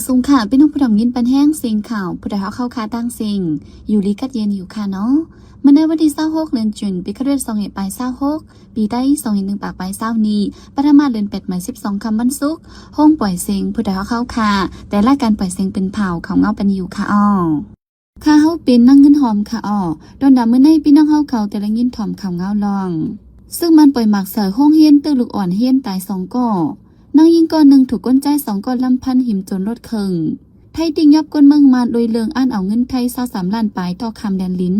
สุงค่ะเป็นน้องผู้ดำยินปันแห้งเสียงข่าวผู้ใดเข้าคาตั้งเสียงอยู่ลิกัดเย็นอยู่ค่ะเนาะเมื่อในวันที่26เดือนจุนปีคฤต2ปลาย26ปีได้2 1ปากปลาย20นี้ปฐมเดือน8หมาย12คำวันศุกร์ห้องปล่อยเสียงผู้ใดเข้าคาแต่รายการปล่อยเสียงเป็นเผาเขาเงาปันอยู่ค่ะอ้อค่ะเฮาเป็นนั่งเงินหอมค่ะอ้อดอนดำเมื่อในพี่น้องเฮาเขาแต่ละยินถ่อมเขาเงาลองซึ่งมันปล่อยหมักเสือห้องเฮียนตื้อลูกอ่อนเฮียนตาย2ก่อนางยิงก่อนหนึ่งถูกก้นใจ2ก่อนลำพันหิมจนลดเคิงไทยติงยับก้นเมืองมาโดยเลืองอ่านเอาเงินไทย23ล้านปลายต่อคำแดนลิ้น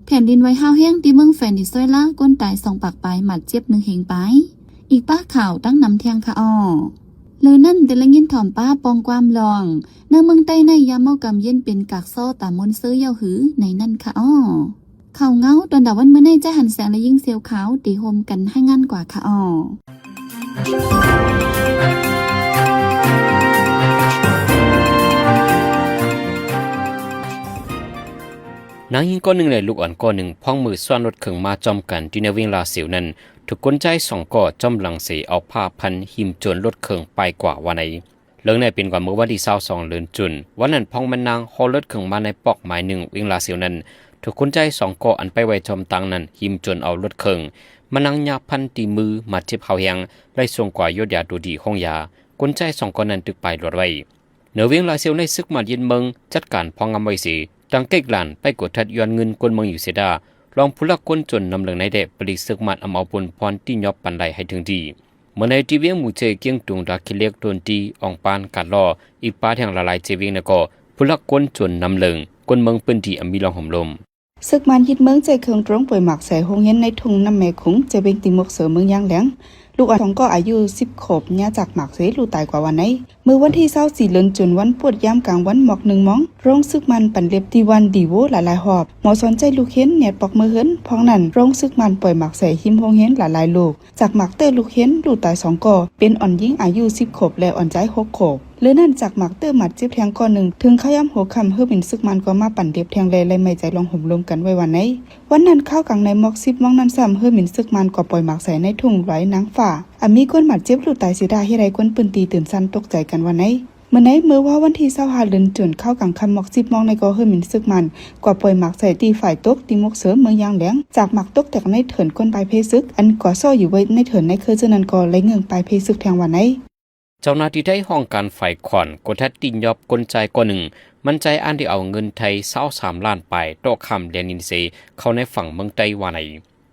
แผ่นดินไว้ห้าวแห้งที่เมืองแฟนดิซอยล่าก้นตาย2ปากปลายหมัดเจ็บ1เหงปลายอีกป้าข่าวตั้งนำเทียงค่ะอ้อเลยนั่นแต่ละยินถ่อมป้าปองความลองในเมืองใต้ในยามเมากำเย็นเป็นกากโซ่ตามมนซื้อเยาหือในนั่นค่ะอ้อข่าวเงาตอนดาวันเมื่อในจะหันแสงและยิ่งเซียวขาวตีโฮมกันให้งานกว่าค่ะอ้อนางยิงก้อนหนึ่งเลยลูกอ่อนก้อนหนึ่งพ้องมือซ่อนรถเข่งมาจอมกันที่ในวิ่งลาเสียวนั้นถูกก้นใจ2ก่อจอมหลังเสียเอาผ้าพันหิมจนรถเข่งไปกว่าวันไหนเรื่องในเป็นกว่าเมื่อวันที่22เดือนจุนวันนั้นพ้องมันนางฮอรถเข่งมาในปอกหมายหนึ่งวิ่งลาเสียวนั้นถูกก้นใจ2ก่ออันไปไว้จอมตังนั้นหิมจนเอารถเข่งมันนางยาพันตีมือมาเจ็บเฮาแหงไล่ส่งกว่ายศยาดูดีห้องยาก้นใจ2ก่อนั้นตึกไปรถไว้เนื้อวิ่งลาเสียวในซึกมาเย็นเมืองจัดการพ้องงำไว้สีดังเก๊กหลานไปกดทัดย้อนเงินกวนเมืองอยู่เสียดาลองผู้ลักคนจนนำเหลืองในเดะปริศึกมันอำเอาปนพรที่ยอบปันไดให้ถึงดีเมื่อในทีเวียงหมู่เจเกียงตุงดาคิเล็กโดนตีอองปานกัดล่ออีป้าแห่งละลายเจเวียงนก็ผู้ลักคนจนนำเหลืองกวนเมืองปืนที่มีลองห่มลมศึกมันยึดเมืองใจเคืองตรงป่วยหมักใส่หงเย็นในทุ่งน้ำแม่ขุงจะเป็นติมกเสือเมืองย่างแหลงลูกอ่อนก็อายุ10 ขวบเนี่ยจากหมักเสลูตายกว่าวันไหนเมื่อวันที่24เดือนจุนวันปวดยามกลางวันหมอก1ม้องร้องซึกมันปั่นเล็บตีวันดีโวหลายๆหอบหมอสอนใจลูกเห็นเนี่ยปอกมือเหินพ้องนั้นร้องซึกมันปล่อยหมักใส่หิมหงเห็นหลายๆลูกจากหมักเตอร์ลูกเห็นลูกตาย2ก่อเป็นอ่อนยิ่งอายุ10 ขวบและอ่อนใจ6 ขวบเลือนั่นจากหมักเตอร์หมัดเจ็บแทงก่อนหนึ่งถึงขย้ำหัวคำเฮือเป็นซึกมันก็มาปั่นเล็บแทงเลยไม่ใจลองห่มลมกันไว้วันไหนวันนั้นเข้ากลางในหมอก10 ม้องนั้นซ้ำเฮือเป็นซึกมันก็ปล่อยหมักใส่ในทุ่งร้อยนางฝ่ามีก้นหมัดเจ็บลูกตายเสียดายให้ไรก้นปืนตีตื่นสั้นตกใจกันวันไหนเมื่อว่าวันที่25เดือนจุนเข้ากลางคำหมอก10 ม้องในก็เฮือเป็นซึกมันกว่าปล่อยหมักใส่ตีฝ่ายตกตีมกเสริมเมืองยางแหลงจากหมักตกแต่ในเถินก้นปลายเพซึกอันก่อซ่ออยู่ไว้ในเถินในเคยเจนันก็ไหลเงิงปลายเพซึกแทงวันไหนเจ้าหน้าที่ได้ห้องการฝ่ายขวัญกดทัดตินยอบกลใจก่อนหนึ่งมันใจอันที่เอาเงินไทย23ล้านไปโตคำเรียนนินเซเข้าในฝั่งเมืองไต้หวัน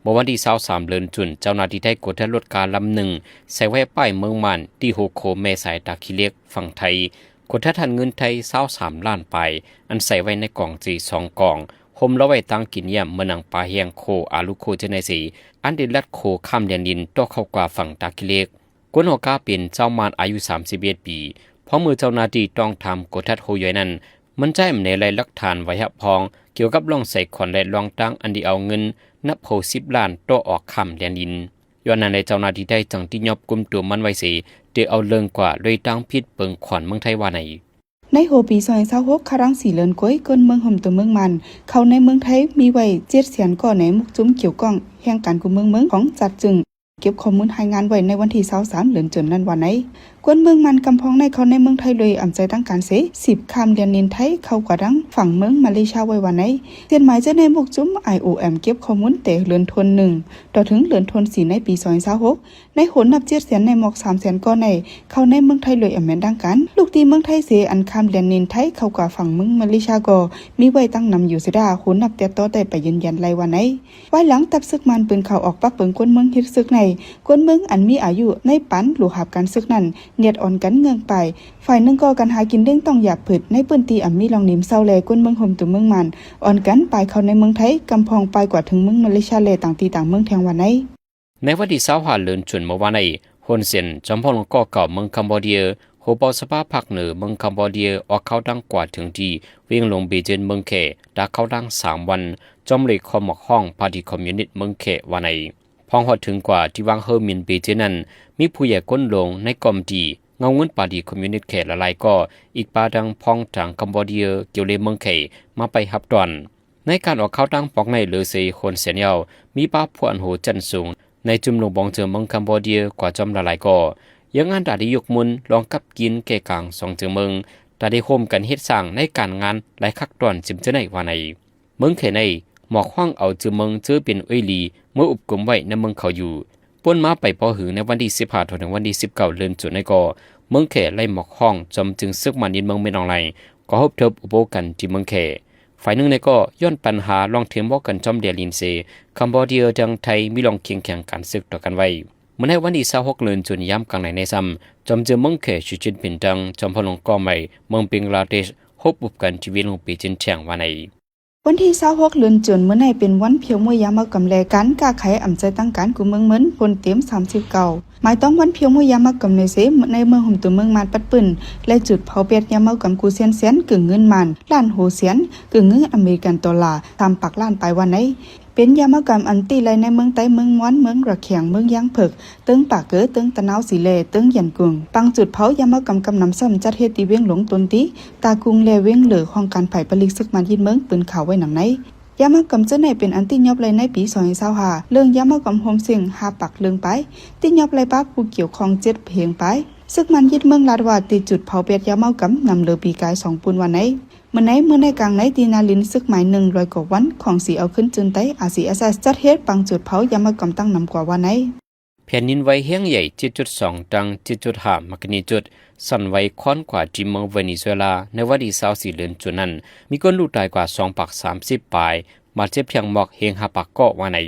เมื่อวันที่23เดือนจุนเจ้าหน้าที่ได้กดทัดรถการลำหนึ่งใส่ไว้ป้ายเมืองมันที่โฮโคเมสายตาคิเล็กฝั่งไทยกดทัดทันเงินไทย23ล้านไปอันใส่ไว้ในกล่องจี2 กล่องห่มแล้วไว้ตั้งกินเยี่ยมเมื่อนังปลาเฮียงโคอาลุโคเจเนสีอันได้ลัดโคข้ามเรียนดินโตเข้ากว่าฝั่งตาคิเล็กกวนหัวกาเป็นเจ้ามารอายุ31 ปีเพราะมือเจ้าหน้าที่ต้องทำกดทัดโฮยนั้นมันใจมันในรายลักฐานไว้ฮะพองเกี่ยวกับล่องใส่ขอนและลองตั้งอันที่เอาเงินนับโห10 ล้านโตออกคำเรียนดินย้อนนั้นในเจ้าหน้าที่ได้จังที่ยอบกุมตัวมันไว้สิเดี๋ยวเอาเรื่องกว่าโดยตั้งพิษเปิงขวัญเมืองไทยว่าในโฮปี2026ครั้ง4เลินก้อยก้นเมืองห่มตัวเมืองมันเขาในเมืองไทยมีไว้700,000ก่อในมุกจุ้มเกี่ยวก้องแห่งการกุมเมืองของจัดจึงเก็บข้อมูลรายงานไว้ในวันที่23เดือนจุนนั้นวันไหนกวนเมืองมันกำพองในเขาในเมืองไทยเลยอ่ำใจตั้งการเส10 คำเรียนนินไทยเข้ากว่าดังฝั่งเมืองมาเลเซียไว้วันไหนเตียนหมายจะในมุกจุ้ม IOM เก็บข้อมูลแต่เดือนธันวาคม1ต่อถึงเดือนธันวาคม4ในปี2026ในโหนนับ700,000ในหมอก300,000ก่อในเขาในเมืองไทยเลยอ่ำแม่นดังกันลูกตีเมืองไทยเสอันคำเรียนนินไทยเข้ากว่าฝั่งเมืองมาเลเซียก็มีไว้ตั้งนำอยู่เสียดาโหนนับแต่ต่อแต่ไปยืนยันไล่วันไหนไว้หลังตับซึกมันปืนเข้าออกปักเปิงกวนเมืองเฮ็ดซึกในกวนเมืองอันมีอายุในปันหลู่หับการซึกนั้นเนียดอ่อนกันเงืองไปฝ่ายนึงก็กันหากินเด้งต้องหยาบผึดในปืนตีมีลองนิมเศร้าแลกวนเมืองห่มตัวเมืองมันอ่อนกันไปเข้าในเมืองไทยกำพองไปกว่าถึงเมืองมาเลเซียแลต่างตีต่างเมืองแทงวันไหนในวันที่25เดือนจุนเมื่อวานฮุนเซนจอมพลก็เก่าเมืองกัมพูชาโฮปอสภาภาคเหนือเมืองกัมพูชาออกเข้าดังกว่าถึงที่วิ่งลงบีเจนเมืองเขดักเข้าดัง3 วันจอมเลยคอมหมอกห้องพาร์ตี้คอมมิวนิสต์เมืองเขวันไหนพองหดถึงกว่าที่วางเฮอร์มินบีเจนั้นมีผู้ใหญ่ก้นลงในกอมดีเงาเงินปาร์ตี้คอมมิวนิสต์เขละลายก็อีกปาดังพองทางกัมพูชาเกี่ยวเลยเมืองเขมาไปฮับดอนในการออกเข้าดังปอกในเลอเซคนเสียเนียวมีป้าพวนโหจันสูงในจุมลงบองเจอเมืองกัมพูชากว่าจอมละลายก็ยังงานดาดียกมุนลองกับกินเกกาง2 เจอเมือง แต่ได้โฮมกันเฮ็ดสร้างในการงานหลายคักตอนจิมจะในว่าในเมืองเขในหมอกห้องเอาจือเมืองเจอเป็นเอ้ยลีเมื่ออุบกลมไว้ในเมืองเขาอยู่ป่นมาไปพอหือในวันที่15ถึงวันที่19เดือนจุในก็เมืองเขไล่หมอกห้องจอมจึงซึกมันยินเมืองไม่นองไหลก็พบเทบอุโบกันที่เมืองเขฝ่ายหนึ่งในก็ย้อนปัญหาลองเทียมบอกกันจอมเดียลินเซคัมโบเดียดังไทยมีลองเคียงแข่งการซึกต่อกันไว้เมื่อในวันที่26เดือนจุนย้ำกลางในซ้ำจอมเจอเมืองเขชิจินปินดังจอมพลงกอใหม่เมืองปิงลาเดชพบอุบกันชีวิตลงปีจินแฉงวันในวันที่26เดือนจุนเมื่อในเป็นวันเพียวมวยยามากำแลกันกาไขอ่ำใจตั้งการกูเมืองเหมือนพลเต็ม39หมายต้องวันเพียวมวยยามากำในเสในเมืองห่มตัวเมืองมานปัดปืนและจุดเผาเปียดยามากำกูเซียนเซียนกึ่งเงินมันล้านโหเซียนกึ่งเงินอเมริกันดอลลาร์ตามปักล้านไปวันไหนเป็นยามากำอันตีไรในเมืองใต้เมืองม้วนเมืองระเขียงเมืองย่างเผิกตึงปากเก๋ตึงตะนาวสีเลตึงหยันกุงปังจุดเผายามากำกำนำซ้ำจัดเฮตีเวียงหลงตนติตากุงเลเวียงเหลือของการไผ่ปลิกซึกมันยินเมืองปืนข่าวไว้หนังไหนยามากำเจ้าไหนเป็นอันติยอบเลยในปี2025เรื่องยามากำโฮมเสียงหาปักเรื่องไปติยอบเลยป้าผู้เกี่ยวข้อง7เพลงไปซึกมันยึดเมืองลาดวาติจุดเผาเป็ดยามากำนำเลือปีกาย2ปุนวันไหนเมื่อในกลางในตีนาลินซึกหมาย100กว่าวันของสีเอาขึ้นจนไตอาซีเอสจัดเฮ็ดปังจุดเผายามากำตั้งนำกว่าวันไหนแผ่นดินไหวแห้งใหญ่ 7.2 ดัง 7.5 มักนิจุดสั่นไหวค่อนกว่าจิมเมืองเวเนซุเอลาในวันที่24เดือนจุดนั้นมีคนลูกตายกว่า230ปลายมาเจ็บเพียงหมอกเฮงหาปากเกาะว่าใน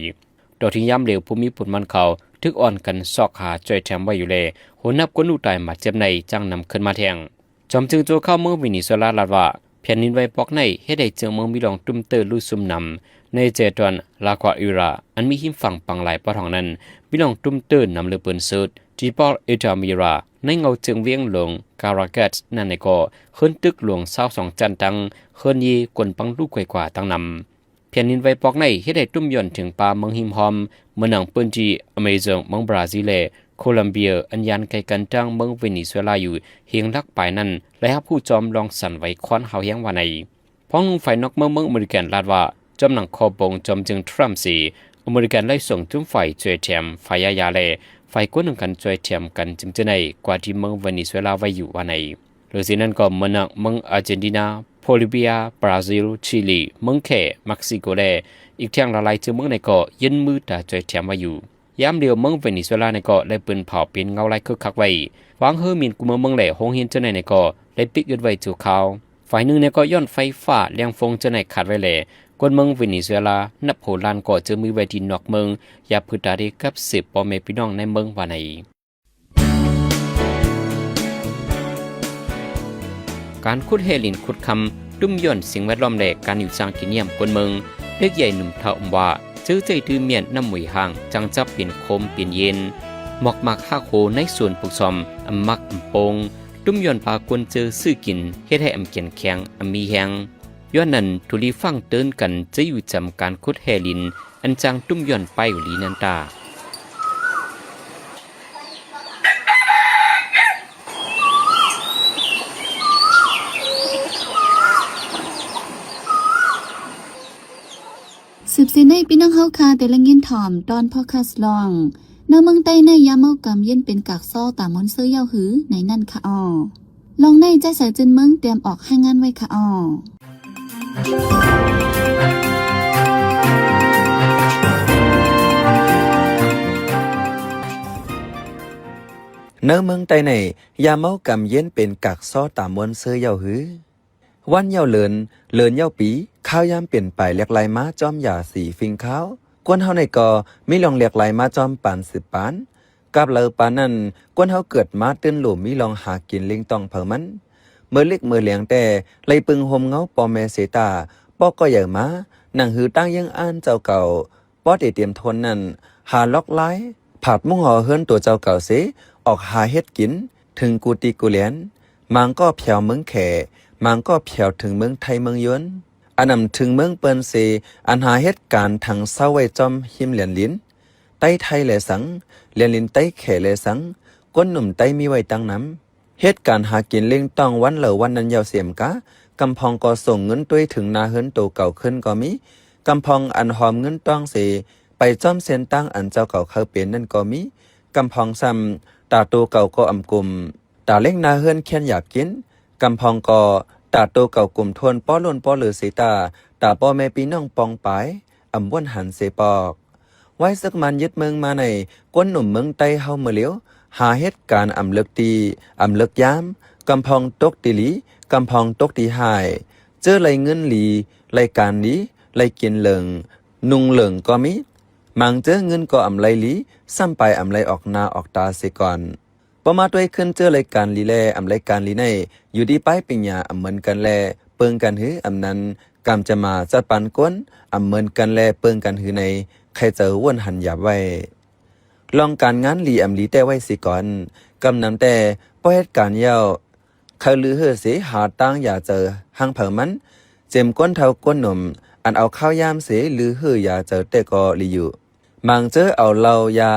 โดยที่ย้ำเหลวภูมิปุ่นมันเขาทึกอ่อนกันซอกหาจอยแถมไว้อยู่เลยหัวนับคนลูกตายมาเจ็บในจังนำขึ้นมาแทงจอมจึงโจเข้าเมืองเวเนซุเอลาลาดว่าแผ่นดินไหวปอกในเฮ็ดให้เจอเมืองมีลองตุ้มเตอร์ลุซุ่มนำในเจตอนลากวาอิราอันมีหิมฝั่งปังหลายปะทองนั้นมีลองตุ้มเตอร์นำเลือปืนสุดจีปอลเอจามิราในเงาจึงเวียงหลงการาเกตนั่นในก็ขึ้นตึกหลวง22จันตังขึ้นยีกวนปังลูกกว่าตั้งนำแผ่นดินไหวปอกในเฮ็ดให้ตุ้มย่อนถึงป่าเมืองหิมหอมเมืองหนังปืนจีอเมซอนเมืองบราซิลโคลัมเบียอันยันไกกันจังเมืองเวเนซุเอลาอยู่เฮียงลักปลายนั้นและฮับผู้จอมลองสั่นไหวควันเฮาเฮียงว่าในพ้องฝ่ายนอกเมืองอเมริกันลาดว่าจอมหนังคอบงจอมจึงทรัมป์สีอเมริกันไล่ส่งจุ้มฝ่ายจวยแถมฝ่ายยาเลฝ่ายก้นหนึ่งกันจวยแถมกันจึงจะในกว่าที่เมืองเวเนซุเอลาไว้อยู่ว่าในหรือสินั้นก็เมืองอาร์เจนตินาโบลิเวียบราซิลชิลีเมืองแคเม็กซิโกและอีกทางละลายจึงเมืองในก็ยืนมือตาจวยแถมไว้อยู่ยามเดียวเมืองเวเนซุเอลาในก็ได้ปืนเผาเป็นเงาไล่คึกคักไว้วางเฮอมินกุมเมืองแหล่หงเฮียนเจ้าในก็ได้ปิดยึดไว้จู่เขาฝ่ายหนึ่งในก็ย้อนไฟฟ้าเลี้ยงฟงเจ้าในขาดไว้แหล่กวนเมืองเวเนซุเอลานับโหลานก็จะมีไว้ที่นอกเมืองอย่าพึ่งตาดีกับ10พ่อแม่พี่น้องในเมืองว่าในการขุดเฮลินขุดคำตุ้มย่อนสิ่งแวดล้อมแหล่การอยู่สร้างกินเยี่ยมกวนเมืองเล็กใหญ่หนุ่มเท่าว่าซื้อใจดื้อเมียนน้ำหมวยห่างจังจับเปลี่ยนคมเปลี่ยนเย็นหมอกมักห้าโคในส่วนปลูกซอมอำมักอำโปงตุ้มย่อนปากวนเจอซื้อกินเฮ็ดให้อำเกียนแข็งอำมีแหงย้อนนั้นทุลีฟังเตือนกันจะอยู่จำการขุดเฮลินอันจังตุ้มย่อนไปอยู่ลีนันตาสืบสิในพี่น้องเฮาคาแต่ละเงินถ่อมตอนพอคัสลองในเมืองใต้ในยามเมากำเย็นเป็นกากซ้อตามมอนเสื้อเย้าหือในนั่นค่ะอ้อลองในใจใส่จินเมืองเตรียมออกให้งานไว้ค่ะอ้อเนื้อเมืองใต้ในยามเมากำเย็นเป็นกากซ้อตามมอนเสื้อเย้าหือวันเย้าเลินเย้าปีข้าวยามเปลี่ยนไปเรียกลายม้าจอมหย่าสีฟิงข้าวกวนเฮาในกอมีลองเรียกลายม้าจอมปาน10ปานกับเลอปานนั้นกวนเฮาเกิดมาตื้นหลุมมีลองหากินลิงต้องเผอมันเมื่อเล็กเมื่อเลี้ยงแต่ไลปึงห่มเงาปอแม่เสตาปอก็ใหญ่มานั่งหือตั้งยังอ่านเจ้าเก่าปอเตรียมทนนั้นหาล็อกไล่ผาดมุ่งห่อเฮิรนตัวเจ้าเก่าเสออกหาเฮ็ดกินถึงกูตีกูเลียนมังก็แผ่วเมืองแขมังก็แผ่วถึงเมืองไทยเมืองยวนอันนำถึงเมืองเปิ้นเซอันหาเหตุการณ์ทางเศร้าไว้จอมหิมเหรียญลิ้นใต้ไทยแลสังเหรียญลิ้นใต้แขแลสังก้นหนุ่มใต้มีไว้ตั้งน้ำเหตุการณ์หากินเล่งต้องวันเหลอวันนั้นยาวเสียมกะกำพองก็ส่งเงินด้วยถึงนาเฮิรนโตเก่าขึ้นก็มีกำพองอันหอมเงินต้องเสไปจอมเส้นตั้งอันเจ้าเก่าเข้าเปลี่ยนนั่นก็มีกำพองซ้ำตาโตเก่าก็อำกุมตาเล่งนาเฮิรนแค้นอยากกิน กำพองกอตาโตเก่ากลุ่มทวนป้อล้นป้อเหลือเสตาตาป้อแม่ปีน้องปองปายอำบ้วนหันเสปอกไว้สักมันยึดเมืองมาในก้นหนุ่มเมืองไต้เฮาเมื่อเลี้ยวหาเหตุการณ์อำเลิกตีอำเลิกยามกำพองตกตีหลีกำพองตกตีหายเจอไหลเงินหลีไหลการหลีไหลกินเหลิงนุงเหลิงก็มีมังเจอเงินก็อำไหลหลีซ้ำไปอำไหลออกหน้าออกตาเสียก่อนพอมาด้วยขึ้นเจอรายการลีแลอำรายการลีในอยู่ดีป้ายปิญญาอำเหมือนกันแลเปิงกันหืออำนั้นกำจะมาจัดปันก้นอำเหมือนกันแลเปิงกันหือในใครเจอว่นหันหยาบไว้ลองการงานลีอำลีแต่ไว้สิก่อนกำนำแต่ป้อเหตุการณ์ยาวเขาลือเฮือเสหาตั้งอย่าเจอหังเผามันเจมก้นเท่าก้นหนุ่มอันเอาข้าวยามเสลือเฮืออย่าเจอแต่ก็ลีอยู่มังเจอเอาเหล้ายา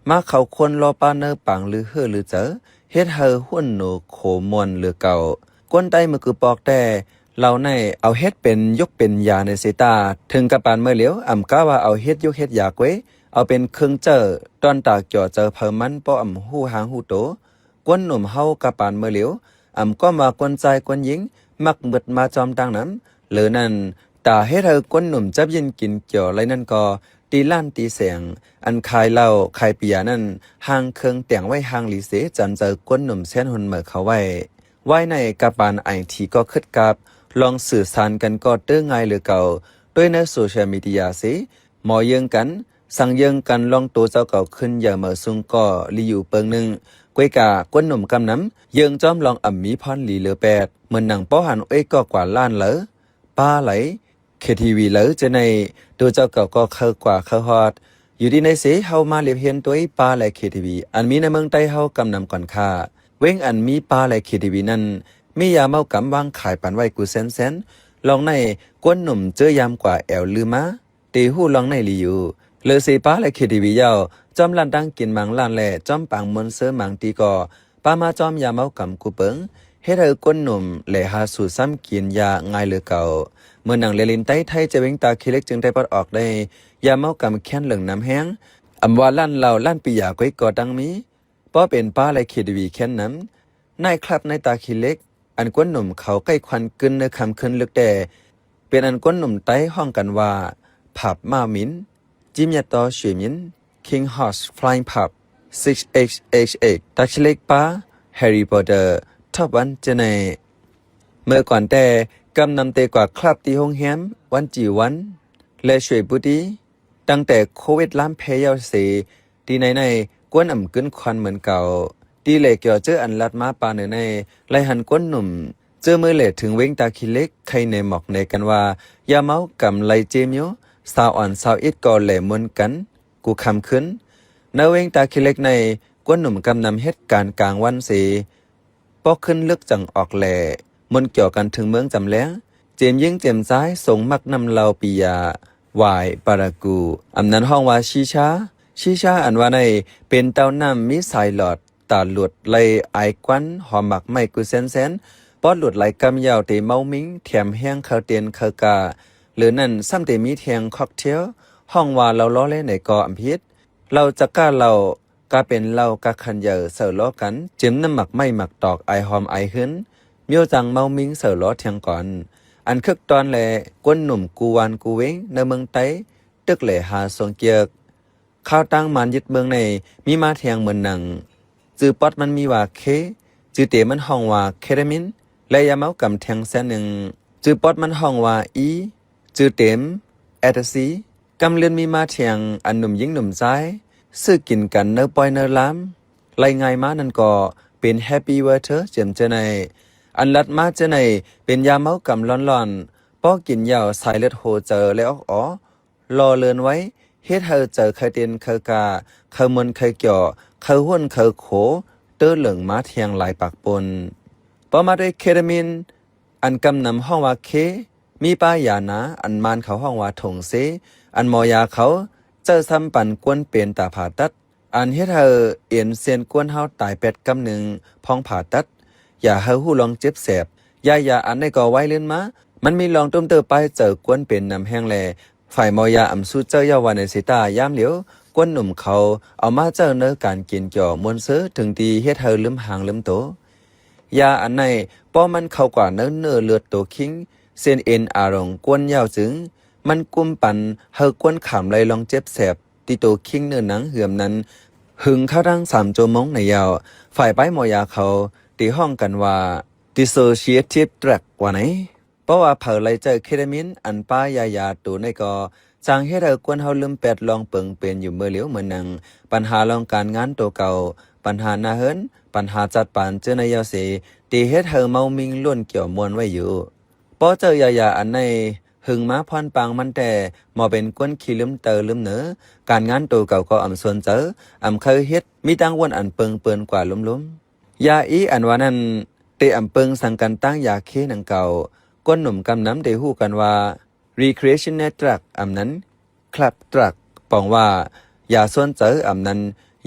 มาเขาคนรอปาเนอปังหรือเฮือหรือเจอเฮ็ดเฮอหุ่นโหนโขมวนหรือเก่าก้นใต้มือคือปอกแต่เราในเอาเฮ็ดเป็นยกเป็นยาในเสตาถึงกับปานเมื่อเหลียวอำก้าว่าเอาเฮ็ดยกเฮ็ดยาเว้เอาเป็นเครื่องเจอตอนตากจ่อเจอเพิ่มมันป้ออำหู้หางหูโตก้นหนุ่มเฮากับปานเมื่อเหลียวอำก็มาก้นใจก้นหญิงมักมึดมาจอมตังน้ำหรือนั่นตาเฮ็ดเฮอก้นหนุ่มจับยินกินเกี่ยวไรนั่นก็ตีล้านตีเสียงอันคายเหล้าคายเปียนั่นห่างเครื่องแต่งไว้ห่างหลีเสจันเจอก้นหนุ่มเส้นหุ่นเหมือเขาไว้ในกระปานไอทีก็คึดกับลองสื่อสารกันก็เตื้อง่ายหรือเก่าด้วยในโซเชียลมีเดียสิหมอเยิงกันสั่งเยิงกันลองตัวเจ้าเก่าขึ้นอย่าเหมือซุงก็ลีอยู่เปิงหนึ่งกวยกาก้นหนุ่มกำน้ำเยิงจอมลองอ่ำมีพรหลีเหลือแปดเหมือนหนังป้อหันเอ้ยก็กว่าล้านเหลอป้าไหลเคทีวีเหลอจะในตัวเจ้าเก่าก็เข้ากว่าเข้าฮอดอยู่ดีในเสเฮามาเลียบเห็นตัวไอ้ปลาและเคทีวีอันมีในเมืองใต้เฮากำนำก่อนค่าเว้งอันมีปลาและเคทีวีนั้นมียาเมากำวางขายปันไว้กูเซนลองในก้นหนุ่มเจอยามกว่าแอวลือมาตีหู้ลองในลีอยู่เลอเสปลาและเคทีวียาวจอมลันดังกินมังลานแหล่จอมปังมนเสือมังตีก่อปามาจอมยาเมากำกูเปิงเฮ็ดให้ก้นหนุ่มแหล่หาสู่ซ้ำกินยาง่ายเหลือเก่าเมื่อหนังเลลินไต้ไทยจะเว้งตาคิเล็กจึงได้ปลดออกได้ยาเมากำแค้นเหลืองน้ำแห้งอำว่าลั่นเหล่าลั่นปียาก้อยก่อดังมีป้อเป็นป้าและเคทีวีแค้นน้ำนายครับในตาคิเล็กอันก้นหนุ่มเขาใกล้ควันกึนในคำขึ้นลึกแต่เป็นอันก้นหนุ่มไต้ห้องกันว่าผับมามินจิมยาตอเฉยมิน King Horse Flying Pub 6HHX ตาคิเล็กป้า Harry Potter ท็อปวันเจเนเมื่อก่อนแต่กำนำเตกว่าคลับที่ห้องแฮมวันจีวันและช่วยบุตรีตั้งแต่โควิดล้ำเพยาวเสที่ในกวนอ่ำกึนควันเหมือนเก่าที่เหล็กเกี่ยวเจออันลัดมาปาในไล่หันก้นหนุ่มเจอมือเหล็ถึงเว้งตาคิเล็กใครในหมอกในกันว่ายาเมากำไลเจมิโอสาวอ่อนสาวอิดก่อแหล่มนกันกูคำขึ้นในเว้งตาคิเล็กในก้นหนุ่มกำนำเหตุการณ์กลางวันเสปอกขึ้นลึกจังออกแหล่มนเกี่ยวกันถึงเมืองจำแล้วเจมยิ่งเจมซ้ายส่งมักนำเราปียาวายปารากูอำนั้นห้องว่าชีชาอันว่าในเป็นเต้าน้ำมีสายหลอดตาหลุดไลไอควันหอมหมักไม่กูเซนปอดหลุดไหลกำยาวเตเมามิงแถมแห้งเขาเตียนเขากาหรือนั่นซ้ำเตมีเทียงค็อกเทลห้องว่าเราล้อเล่นในกออำพิษเราจะกล้าเรากาเป็นเรากาคันเยอเสือล้อกันเจิมน้ำหมักไม่หมักตอกไอหอมไอหึนเมียวจังเมามิงเสือล้อเทียงก่อนอันคึกตอนแลก้นหนุ่มกูวานกูเว้งในเมืองไต้ตึกแหล่หาทรงเกียกข้าวตั้งมันยึดเมืองในมีมาเทียงเหมือนหนังจือปอดมันมีว่าเคจือเตมันห้องว่าเคเรมินและยาเมากำแทงแสนหนึ่งจือปอดมันห้องว่าอีจือเต็มแอตซีกำเลือนมีมาเทียงอันหนุ่มยิ่งหนุ่มซ้ายซื้อกินกันเนื้อปอยเนื้อล้ำไล่ไงมานั่นก็เป็นแฮปปี้เวอร์เทอร์เจียมเจในอันลัดมาเจในเป็นยาเมากำร้อนๆป้อกินยาวสายเลือดโหเจอแล้วอ๋อรอเลือนไว้เฮ็ดเธอเจอเคยเตียนเคยกาเคยมนเคยเกี่ยวเคยห้วนเคยโขเตื้อเหลืองมาเทียงหลายปากปนพอมาด้วยเคตามินอันกำนำห้องว่าเคมีป้ายานะอันมานเขาห้องว่าถงเซอันหมอยาเขาเจอซ้ำปั่นกวนเป็นตาผ่าตัดอันเฮ็ดเธอเอ็นเซียนกวนเฮาตายเป็ดกำหนึ่งพองผ่าตัดอย่าเฮาหูลองเจ็บแสบยาอันในก่อไว้เลื่อนมามันมีลองต้มเตอไปเจอกวนเป็นนำแห้งแลฝ่ายมอยาอำสู้เจ้าเยาวันในสิตายามเหลียวกวนหนุ่มเขาเอามาเจอเนื้อการกินจ่อมวนซื้อถึงตีเฮ็ดเธอลืมหางลืมโต ยาอันไหนป้อมันเข้ากว่าเนื้อเลือดโตคิงเส้นเอ็นอารมณ์กวนยาวจึงมันกุมปันเฮอกวนขำไหลลองเจ็บแสบติโตคิงเนื้อหนังเหือมนั้นหึงเข้าดัง3 ชั่วโมงในยาวฝ่ายไปหมอยาเขาตีห้องกันว่า dissociative drug กว่าไหนเพราะว่าเผอไหลเจอเคตามินอันป้ายาตัวในก็จางเฮ็ดให้กวนเฮาลืมแปดลองเปิงเป็นอยู่เมื่อเหลียวเมื่อนังปัญหาลองการงานตัวเก่าปัญหาหน้าเฮินปัญหาจัดปานเจอในยาเสตีเฮ็ดเฮาเมามิงล้วนเกี่ยวมวนไว้อยู่พอเจอยาอันในหึงมาพรปางมันแต่หมอเป็นกวนขี้ลืมเตอลืมเหนือการงานตัวเก่าก็อำส่วนเจออำเคยเฮ็ดมีตั้งวนอันเปิงเปิ้นกว่าล้มๆยาอีอันว่านั้นเตอำเปิงสังกันตั้งยาเคนังเก่าก้นหนุ่มกำน้ำได้ฮู้กันว่า recreational drug อำนั้นคลับดรักปองว่ายาส่วนเจออำนั้น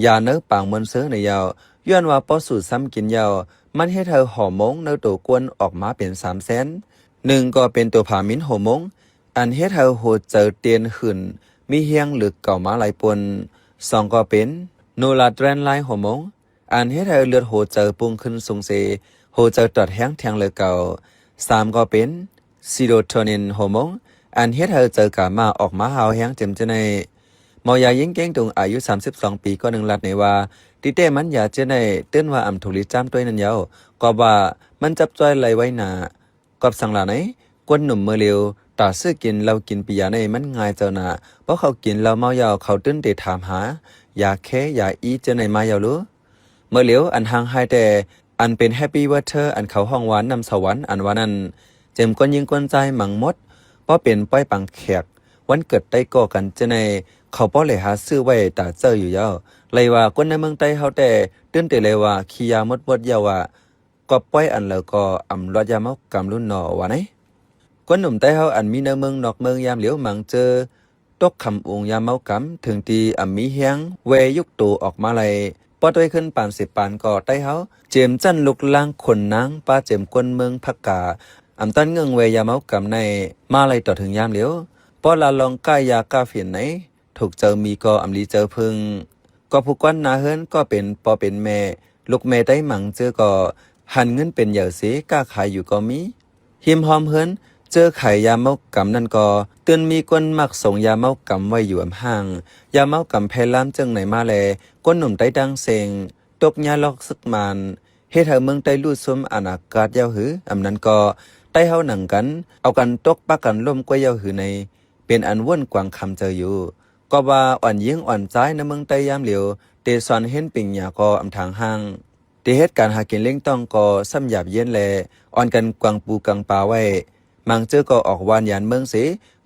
ยาเนื้อปางมนเสือในยาวย้อนว่าปอสูตรซ้ำกินยาวมันให้เธอห่อมงเนื้อตัวกวนออกมาเป็น300,000ก็เป็นตัวผามินห่อมงอันเฮ็ดเธอโหดเจอเตียนขึ้นมีเฮียงหรือเก่ามาหลายปน2ก็เป็นโนลาแดรนไลห่อมงอันเฮ็ดเธอเลือดโหดเจอปุงขึ้นทรงเสโหดเจอตัดแห้งแทงเลยเก่า3ก็เป็นซีโรโทนินห่อมงอันเฮ็ดเธอเจอกามาออกมาหาวแห้งเจ็มจะในหมอยายิงเก้งตรงอายุ32 ปีก็1ลัดในว่าติเต้มันอยากจะได้เต้นว่าอำทุลิจ้ำตัวนั้นยาวก็ว่ามันจับจ้อยไหลไว้หนากับสังลาไหนกวนหนุ่มเมื่อเร็วต่อซื้อกินเรากินปียาในมันง่ายเจ้าหนาเพราะเขากินเราเมายาวเขาตื้นเตถามหายาแค่ยาอีเจ้าในมายาวรู้เมื่อเร็วอันห่างหายแต่อันเป็นแฮปปี้วอเตอร์อันเขาห้องหวานนำสวรรค์อันว่านั้นเจมก้นยิงก้นใจหมังมดเพราะเป็นป้อยปังแขกวันเกิดได้ก่อกันเจ้าในเขาป้อเลยหาซื้อไว้ตาเจออยู่ยาวเลยว่าคนในเมืองใต้เฮาแต่ตื่นแต่เลยว่าขี้ยามดยาวว่าก็ป้อยอันแล้วก็อำรอดยามกำรุ่นหนอว่าไหนคนหนุ่มใต้เฮาอันมีในเมืองนอกเมืองยามเหลียวมังเจอตกคำองยามเมากำถึงตีอำมีเฮียงเวยุกตูออกมาเลยปอดไว้ขึ้นปาน10 ปานก็ใต้เฮาเจมจันลุกล่างคนนางป้าเจมกวนเมืองพักกาอำตันเงืองเวยามเมากำในมาเลยต่อถึงยามเหลียวปอลาลองก้ายากาเฟียนไหนถูกเจอมีก็อำลีเจอพึงก็ผู้กวนนาเฮิรนก็เป็นปอเป็นแม่ลูกแม่ได้หมังเจอก็หันเงินเป็นเหยื่อเสกล้าขายอยู่ก็มีหิมหอมเฮิรนเจอไข่ยาเมากำนั่นก็เตือนมีกวนมักส่งยาเมากำไว้อยู่ห่างยาเมากำแพล้ำจึงไหนมาแลกวนหนุ่มใต้ดังเซงตกยาลอกซึกมานเฮ็ดให้เมืองใต้ลู่ซุมอานากาศยาวหืออำนั้นก็ใต้เฮาหนังกันเอากันตกปะกันล่มกว่ายาวหือในเป็นอันว่นกวางคำเจออยู่ก็ว่าอ่อนยิงอ่อนใจในเมืองใต้ยามเหลียวเตสอนเห็นปิงยาก็อำทางห้างเตเหตุการหากินเล่งต้องก็ซ้ำหยาบเย็นแลอ่อนกันกวางปูกังปลาไว้มังเจอก็ออกวานยานเมืองเส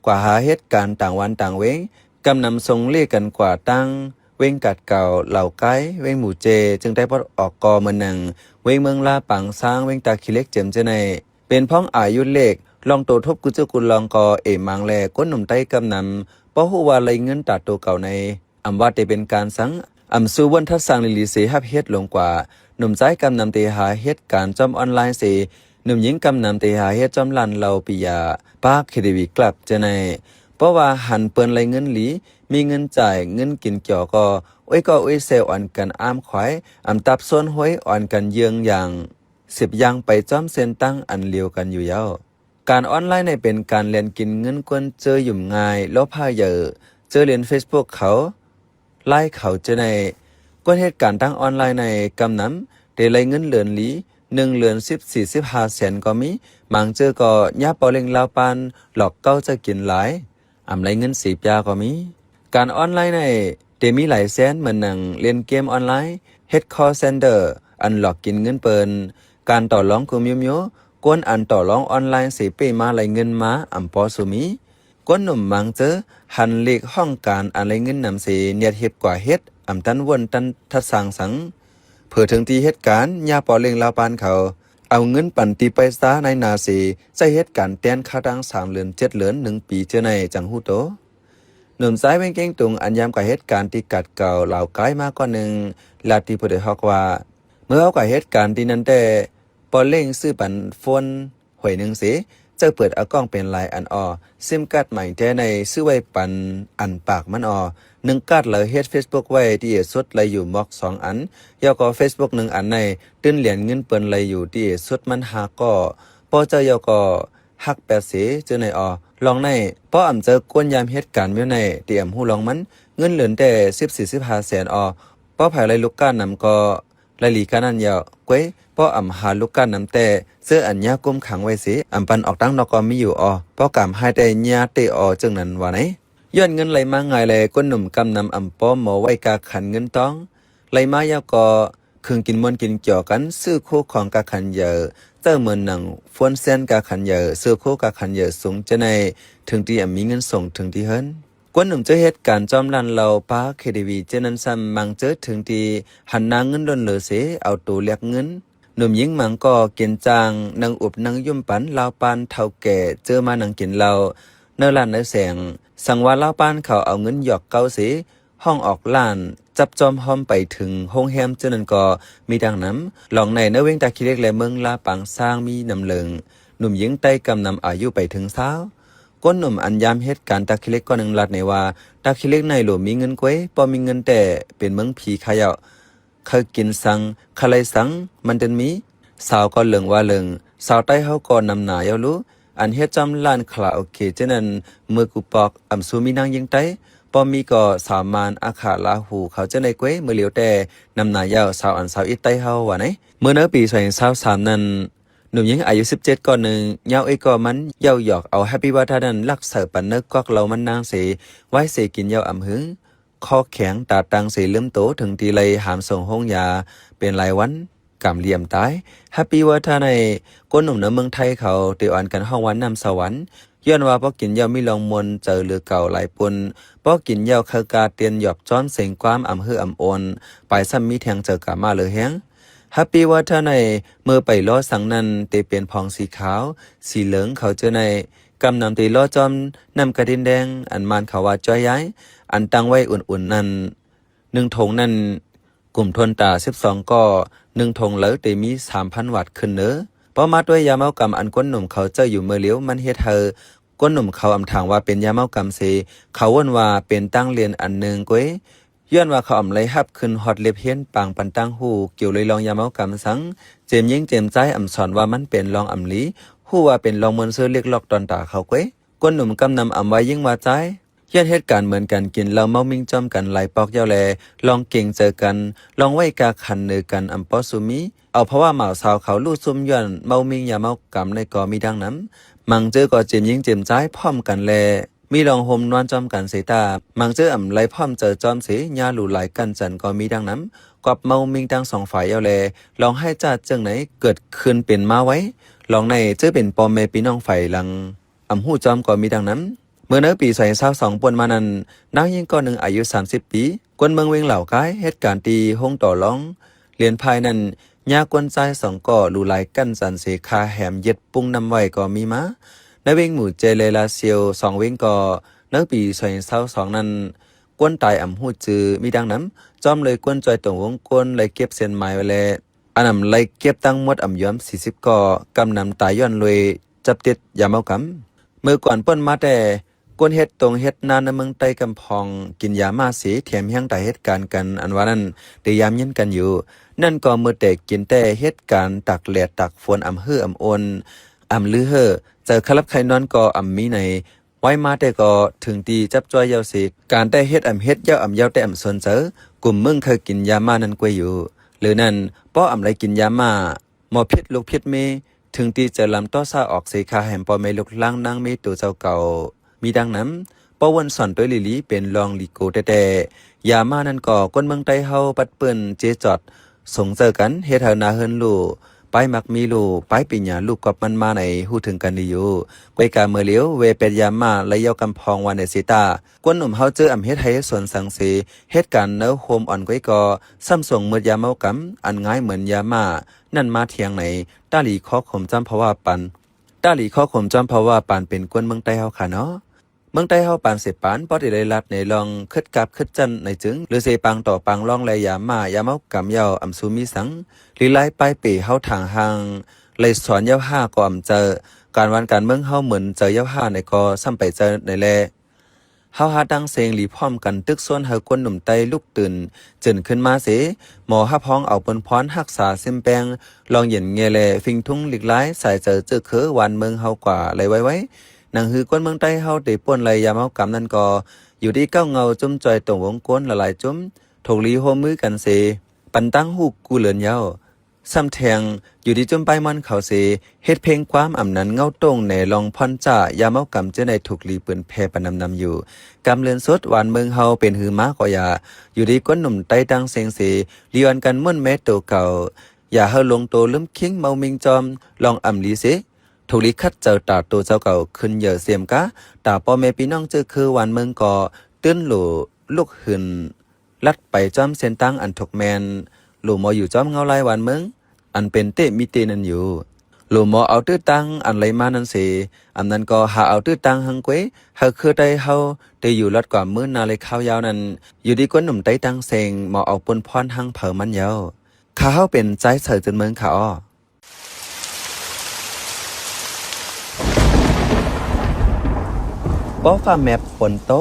กว่าหาเหตุการณ์ต่างวันต่างเวงกำนำทรงเล่กันกว่าตั้งเวงกัดเก่าเหล่าไก่เวงหมู่เจจึงได้พอออกกอเมืองนังเวงเมืองลาปังสร้างเวงตาคิเล็กเจมเจในเป็นพ้องอายุเลขลองโตทบกุเจกุลลองกอมังแลก้นหนุ่มใต้กำนำเพราะหัวไหลเงินตัดตัวเก่าในอำว่าจะเป็นการสังอำสู้วันทัดสังลิลิเสฮับเฮ็ดลงกว่าหนุ่มใจกำนำเตหาเฮ็ดการจอมออนไลน์เสหนุ่มหญิงกำนำเตหาเฮ็ดจอมลันเราปิยาปากเคดีวีกลับจะในเพราะว่าหันเปิ้นไหลเงินหลีมีเงินจ่ายเงินกินเกี่ยวก็เซลอ่อนกันอ้ามขวายอำตับส้นห้อยอ่อนกันเยืองอย่าง10อย่างไปจอมเส้นตั้งอันเลียวกันอยู่ยาวการออนไลน์ในเป็นการเรียนกินเงินกวนเจอหยุ่มง่ายลบผ้าเยอะเจอเรียน Facebook เขาไล่เขาเจอในกวนเหตุการณ์ตั้งออนไลน์ในกำน้ำได้ไล่เงินเหลือนหลี1เหลือน14-15 แสนก็มีบางเจอก็ยาปอเล็งลาวปานหลอกเก้าจะกินหลายอำไล่เงิน10 ยาก็มีการออนไลน์ในเตมีหลายแสนเหมือนหนังเล่นเกมออนไลน์เฮ็ดคอลเซ็นเตอร์อันหลอกกินเงินเปิ้นการต่อรองกุมมิวกวนอันต่อรองออนไลน์เสเปมาไหลเงินมาอำปอสุมีกวนหนุ่มมังเจอหันเลขห้องการอันไหลเงินนำเสเนียดเฮ็ดกว่าเฮ็ดอำตันวนตันทัดสร้างสังเพื่อถึงที่เหตุการณ์ยาปอเล็งลาวปานเขาเอาเงินปั่นตีไปซาในนาเสใช้เหตุการณ์แตนค่าดัง3เหลือน7เหลือน1ปีเจอในจังฮู้โตหนุ่มสายเวงเก่งตุงอันยามกับเหตุการณ์ที่กัดเก่าเหล่ากายมาก่อนหนึ่งลาติผู้ใดฮอกว่าเมื่อเอากับเหตุการณ์ที่นั้นแต่ปอเล่งซื้อปันฟนหวยหนึ่งเสเจ้าเปิดเอากล้องเป็นลายอันออซิมการ์ดใหม่แท้ในซื้อไว้ปันอันปากมันออ 1กัดเลยเฮ็ด Facebook ไว้ที่สุดเลยอยู่ม็อก2อันยอก็ Facebook 1อันในตื้นเหรียญเงินเปิ้นเลยอยู่ที่สุดมันหาก็พอเจอยอก็ฮักแปดเสเจอในลองในเพราะเจอกวนยามเหตุการณ์อยู่ในเตรียมฮู้ลองมันเงินเหลือแต่14-15แสนเพราะภายไรลูกก้านนำก็รายลีกันนั้นยาวก้วยเพราะหาลูกก้านนำแต่เสื้ออันยากุมขังไว้สิปันออกตั้งนอกก็มีอยู่เพราะกำให้แต่ญาเตจึงนั้นว่าไหนย้อนเงินไหลมาง่ายเลยก้นหนุ่มกำนำป้อหมอไว้กาขันเงินต้องไหลมายาวก็คืนกินมวนกินเกี่ยวกันซื้อคู่ของกาขันเยอะเจ้าเหมือนหนังฟวนเส้นกาขันเยอะซื้อคู่กาขันเยอะสูงจะในถึงที่มีเงินส่งถึงที่เฮิรนกวนหนุ่มเจอเหตุการณ์จอมลันเราป้าเคดีวีเจนันซ้ำมังเจอถึงที่หันนางเงินล้นเหลือเสเอาตัวเรียกเงินหนุ่มยิงมังก็เกินจางนางอุบนางยุ่มปันลาวปานเท่าแก่เจอมานังกินเราเนื้อลานเนื้อแสงสั่งว่าลาวปานเขาเอาเงินหยอกเกาเสห้องออกล้านจับจอมหอมไปถึงโรงแรมเจนันก็มีดังน้ำหลองในเนื้อเวงตาคิเล็กและเมืองลาปังสร้างมีนำเลิงหนุ่มยิงไต้กำนำอายุไปถึงเช้าก้นหนุ่มอันยามเหตุการณ์ตาคิเล็กก็นึงลัดในว่าตาคิเล็กในหลวมีเงินก้วยพอมีเงินแต่เป็นเมืองผีขยะเคยกินสังคาไลสังมันเป็นมีสาวก็เหลืองว่าเหลืองสาวใต้เขาก็นำหนาเยารู้อันเฮ็ดจำล้านคลาโอเคเจนั้นเมื่อกูปอกอำซูมีนางยิงไต้ปอมีก็สามานอาขาลาหูเขาจะในก้วยเมื่อเหลียวแต่นำหนายาวสาวอันสาวอีไต้เฮาว่าไหนเมื่อเนื้อปี2023นั้นหนุ่มหญิงอายุ17ก่อนหนึ่งยาวไอ้ก็มันเย้าหยอกเอาแฮปปี้ว่าท่านั้นลักเสิร์ปันเนกกอกเรามันนางเสไว้เสกินยาวอ่ำหึงคอแข็งตาตังเสเลื่อมโตถึงทีเลยหามส่งห้องยาเป็นรายวันกำเหลี่ยมตายแฮปปี้ว่าท่าในก้นหนุ่มในเมืองไทยเขาเตียวอันกันห้องวันนำสวรรค์ย้อนว่าพอกินยาวมีลองมนเจอเรือเก่าหลายปนพอกินยาวเคกาเตียนหยอบจ้อนเสียงความอ่ำหืออ่ำโอนไปซ้ำมีแทงเจอกามาเลยแฮงแฮปปี้ว่าท่าในเมื่อไปล้อสังนั้นเตเป็นพองสีขาวสีเหลืองเขาเจอในกำนำตีล้อจอมนำกระดินแดงอันมานเขาว่าจ้อยย้ายอันตั้งไว้อุ่นๆนั้น1 ถงนั้นกลุ่มทนตา12ก็1 ถงแล้วเตมี 3,000 วัตต์ขึ้นเนอพอมาด้วยยาเมากำอันก้นหนุ่มเขาเจออยู่เมื่อเลี้ยวมันเฮ็ดเธอก้นหนุ่มเขาอำทางว่าเป็นยาเมากำเสเขาว่นว่าเป็นตั้งเรียนอันหนึ่งก้วยย้อนว่าเขาอำไลฮับขึ้นฮอดเล็บเฮียนปางปันตั้งหูเกี่ยวเลยลองยาเมากำสังเจมยิ่งเจมใจอำสอนว่ามันเป็นลองอำลีฮู้ว่าเป็นลองมนเสื้อเรียกลอกตอนตาเขาก้วยก้นหนุ่มกำนำอำไว้ยิ่งว่าใจย้อนเหตุการณ์เหมือนกันกินเหล้าเมามิ่งจอมกันหลายปอกเย้าแลลองเก่งเจอกันลองไว้กาขันเนือกันอำปอสุมีเอาเพราะว่าหมาสาวเขาลู่ซุ่มย้อนเมามิ่งยาเมากำในกอมีดังน้ำมังเจอก็เจมยิงเจมใจพร้อมกันแลมีลองโฮมนอนจอมกันเสตามังเจออำไลพร้อมเจอจอมเสญาหลู่หลายกันจันก็มีดังน้ำกับเมามิ่งทั้งสองฝ่ายเย้าแลลองให้จ้าจังไหนเกิดขึ้นเป็นมาไว้ลองในเจอเป็นปอมแม่พี่น้องฝ่ายหลังอำหู้จอมก็มีดังน้ำเมื่อเนื้อปี2022ปนมานั้นนางยิงก่อนหนึ่งอายุ30 ปีกวนเมืองเวงเหล่ากายเหตุการณ์ตีห้องต่อร้องเรียนภายนั้นยากวนใจ2ก่อหลู่หลายกันจันเสคาแหมเย็ดปุ้งนำไว้ก็มีมาในเวงหมู่เจเลลาเซียว2เวงก็เนื้อปี2022นั้นกวนตายอำหู้จือมีดังนั้นจอมเลยกวนจอยตรงวงกวนเลยเก็บเส้นไม้ไว้แลอันนำเลยเก็บตั้งหมดอำย้อม40ก่อกำนำตายย้อนเลยจับติดยาเมากำเมื่อก่อนเปิ้นมาแต่กวนเฮ็ดตรงเฮ็ดนานในเมืองใต้กำพองกินยามาสีแถมยังตายเหตุการณ์กันอันว่านั้นได้ยามเย็นกันอยู่นั่นก็มือแต่กินแต่เหตุการณ์ตักแหลดตักฝนอำฮืออำโอนอำลือเฮอเจอคลับไข่นอนก็อำมีในไว้มาแต่ก็ถึงตีจับจ้อยยาวสิการได้เฮ็ดอำเฮ็ดยาวอำยาวแต่อำสนเจอกลุ่มมึงเคยกินยามานั้นกวยอยู่หรือนั่นป้ออำไรกินยามาหมอพิษลูกพิษเมถึงตีจะลำต้อซาออกสีคาแหมปอเมลุกล่างนางเมตัวเจ้าเก่ามีดังนั้นปวันสอนตัวลิลีเป็นรองลิโกแต่ยามานั้นก็ก้นเมืองไต้เฮาปัดเปิ้นเจจอดส่งเจอกันเฮ็ดเฮานาเฮินลูไปมักมีลูไปปิญญาลูกกับมันมาในฮู้ถึงกันดีอยู่กวยกาเมื่อเลี้ยวเวเป็ดยามาและเยากำพองวันในสิตากวนหนุ่มเฮาเจออำเฮ็ดให้ส่วนสังสีเหตุการณ์เนอโฮมอ่อนกวยก็ซ้ำส่งมือยาเมากำอันง่ายเหมือนยามานั่นมาเทียงไหนตาหลีข้อข่มจำเพราะว่าปันตาหลีข้อข่มจำเพราะว่าปันเป็นกวนเมืองไต้เฮาค่ะเนาะเมืองใต้เฮาปานเสปานปอได้ได้รัดในลองคึดกับคึดจันในจึงหรือเสปังต่อปังลองแลยามายาเมากำยาวอำซูมีสังลีไลปลายปีเฮาทางหางเลยสอนยาว5ก็อำเจอการวันการเมืองเฮาเหมือนเจอยาว5ในก็ซ้ำไปเจอในแล เฮาหาดังเสียงหลีพร้อมกันตึกส่วนเฮาคนหนุ่มไตลุกตื่นจนขึ้นมาเสหมอฮับฮ้องเอาปนพรรักษาเส้นแปงลองเย็นเงแลฟิงทุ่งหลีกหลายสายเจอเจอเคือวันเมืองเฮากว่าไหลไว้หนังหือคนเมืองใต้เฮาได้ป่นไหลยามเฮากำนั้นก็อยู่ที่เก้าเงาจุ่มจอยตรงวงกวนละลายจุ่มถูกลีโฮมือกันเสปันตั้งหูกูเหลือนยาวซ้ำแทงอยู่ที่จุ่มไปมันเขาเสเฮ็ดเพลงความอำนั้นเงาตรงในลองพรจ่ายามเฮากำเจอในถูกลีปืนแพปนำอยู่กำเลือนสดหวานเมืองเฮาเป็นหือม้าก็อย่าอยู่ที่ก้นหนุ่มใต้ดังเสียงเสลีวันกันม่วนแม้โตเก่าอย่าเฮาลงโตลืมคิงเมามิงจอมลองอำลีเสถูกลีคัดเจ้าตาโตเจ้าเก่าขึ้นเหยอเสียมกะตาพ่อแม่พี่น้องเจอคือหวานเมืองก่อตื้นโหลลูกหืนลัดไปจอมเส้นตั้งอันถกแมนหลูหมออยู่จอมเงาลายหวานเมืองอันเป็นเตมีเตนันอยู่หลูหมอเอาตื้อตังอันไหลมานั่นเสอันนั้นก็หาเอาตื้อตังหังเกวเฮาคือได้เฮาได้อยู่ลัดกว่ามื้อนาเลยข้าวยาวนั้นอยู่ดีกว่าหนุ่มไต้ตังเซงหมอเอาปนพรหังเผอมันยาวข้าเฮาเป็นใจเสือจนเมืองข้าอ้อป้อฟ้าแมปฝนโต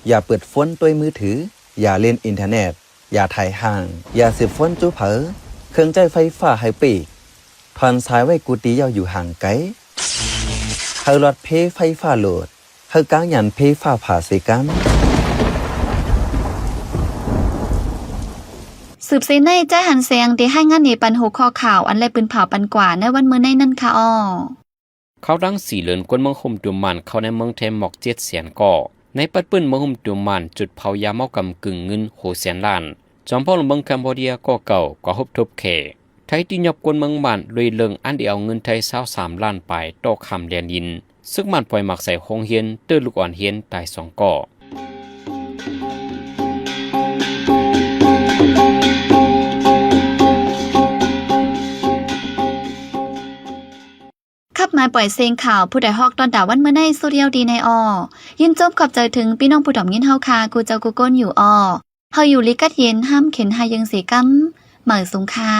อย่าเปิดฝนด้วยมือถืออย่าเล่นอินเทอร์เน็ตอย่าถ่ายห่างอย่าสืบฝนจู้เผอเครื่องใจไฟฟ้าให้ปีกทอนสายไว้กูตียาวอยู่ห่างไกลเฮาหลอดเพไฟฟ้าโหลดเฮากางยันเพฟ้าผ่าเสกัน สืบเสในใจหันเสียงที่ให้งานในปันหัวข้อข่าวอันไรปืนเผาปันกว่าในวันมื้อในนั่นค่ะอ้อเขาดังสีเหลือนกวนเมืองห่มตุมันเข้าในเมืองเทมหมอก7 แสนก่อในปัดปืนเมืองห่มตุมันจุดเผายาเมากำกึ่งเงิน6 แสนล้านจอมพ่อเมืองกัมพูเดียก็เก่าก็ฮบทบเขไทยที่ยบกวนเมืองบ้านเลยเลิงอันเดียวเงินไทย23 ล้านไปต่อคำเรียนยินซึ่งมันปล่อยหมักใส่โฮงเฮียนตื้อลูกอ่อนเฮียนตาย2ก่อขับมาปล่อยเสียงข่าวผู้ใดฮอกตอนด่าวันเมื่อในโซเดียลดีในอยินจบขอบใจถึงพี่น้องผู้ถ่อมยินเฮาคากูเจ้ากูก้นอยู่เฮาอยู่ลิกัดเย็นห้ามเข็นหายังเสียกำเหมือสูงค่า